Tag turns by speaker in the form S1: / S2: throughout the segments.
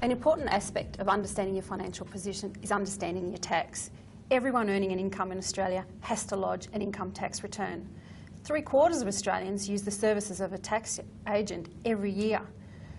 S1: An important aspect of understanding your financial position is understanding your tax. Everyone earning an income in Australia has to lodge an income tax return. 3/4 of Australians use the services of a tax agent every year.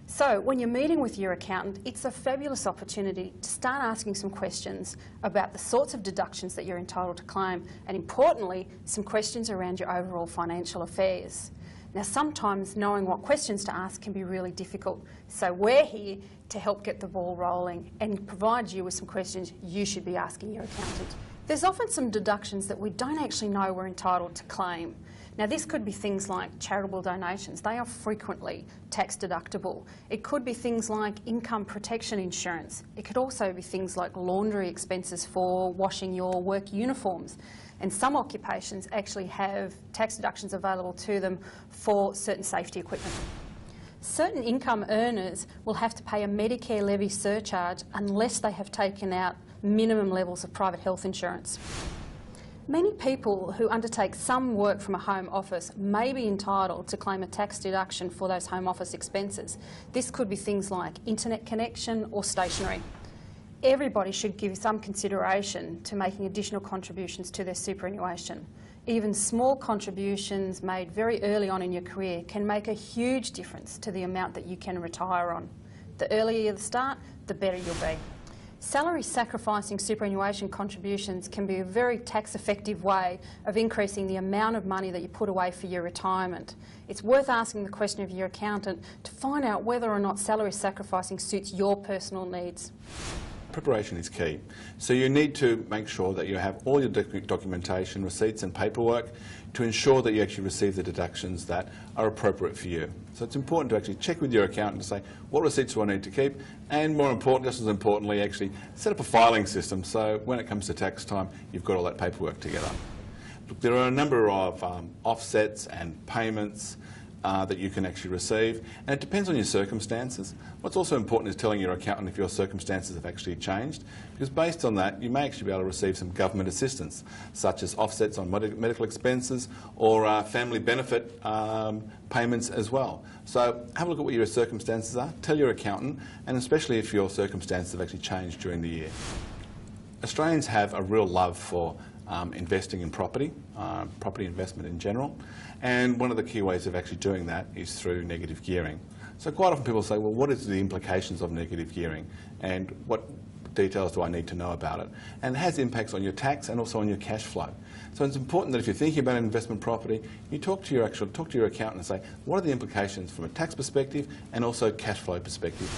S1: So when you're meeting with your accountant, it's a fabulous opportunity to start asking some questions about the sorts of deductions that you're entitled to claim, and importantly, some questions around your overall financial affairs. Now, sometimes knowing what questions to ask can be really difficult, so we're here to help get the ball rolling and provide you with some questions you should be asking your accountant. There's often some deductions that we don't actually know we're entitled to claim. Now, this could be things like charitable donations. They are frequently tax deductible. It could be things like income protection insurance. It could also be things like laundry expenses for washing your work uniforms. And some occupations actually have tax deductions available to them for certain safety equipment. Certain income earners will have to pay a Medicare levy surcharge unless they have taken out minimum levels of private health insurance. Many people who undertake some work from a home office may be entitled to claim a tax deduction for those home office expenses. This could be things like internet connection or stationery. Everybody should give some consideration to making additional contributions to their superannuation. Even small contributions made very early on in your career can make a huge difference to the amount that you can retire on. The earlier you start, the better you'll be. Salary sacrificing superannuation contributions can be a very tax-effective way of increasing the amount of money that you put away for your retirement. It's worth asking the question of your accountant to find out whether or not salary sacrificing suits your personal needs.
S2: Preparation is key. So you need to make sure that you have all your documentation, receipts and paperwork to ensure that you actually receive the deductions that are appropriate for you. So it's important to actually check with your accountant to say, what receipts do I need to keep? And more important, just as importantly, actually set up a filing system so when it comes to tax time, you've got all that paperwork together. Look, there are a number of offsets and payments that you can actually receive, and it depends on your circumstances. What's also important is telling your accountant if your circumstances have actually changed, because based on that you may actually be able to receive some government assistance, such as offsets on medical expenses or family benefit payments as well. So have a look at what your circumstances are, tell your accountant, and especially if your circumstances have actually changed during the year. Australians have a real love for investing in property, property investment in general, and one of the key ways of actually doing that is through negative gearing. So quite often people say, well, what is the implications of negative gearing and what details do I need to know about it? And it has impacts on your tax and also on your cash flow. So it's important that if you're thinking about an investment property, you talk to your accountant and say, what are the implications from a tax perspective and also cash flow perspective?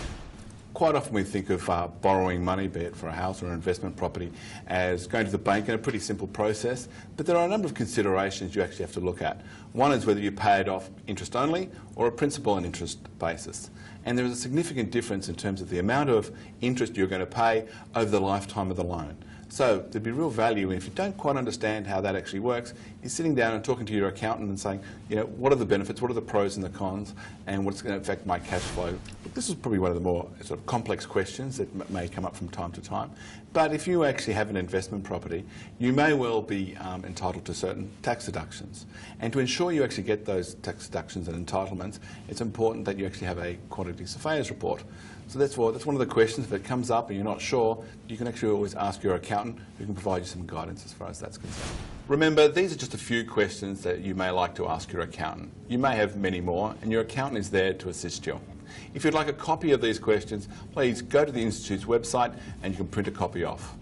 S2: Quite often we think of borrowing money, be it for a house or an investment property, as going to the bank in a pretty simple process, but there are a number of considerations you actually have to look at. One is whether you pay it off interest only or a principal and interest basis. And there is a significant difference in terms of the amount of interest you're going to pay over the lifetime of the loan. So there'd be real value, if you don't quite understand how that actually works, is sitting down and talking to your accountant and saying, you know, what are the benefits, what are the pros and the cons, and what's going to affect my cash flow. Look, this is probably one of the more sort of complex questions that may come up from time to time. But if you actually have an investment property, you may well be entitled to certain tax deductions. And to ensure you actually get those tax deductions and entitlements, it's important that you actually have a quantity surveyor's report. So that's one of the questions. If it comes up and you're not sure, you can actually always ask your accountant, who can provide you some guidance as far as that's concerned. Remember, these are just a few questions that you may like to ask your accountant. You may have many more, and your accountant is there to assist you. If you'd like a copy of these questions, please go to the Institute's website and you can print a copy off.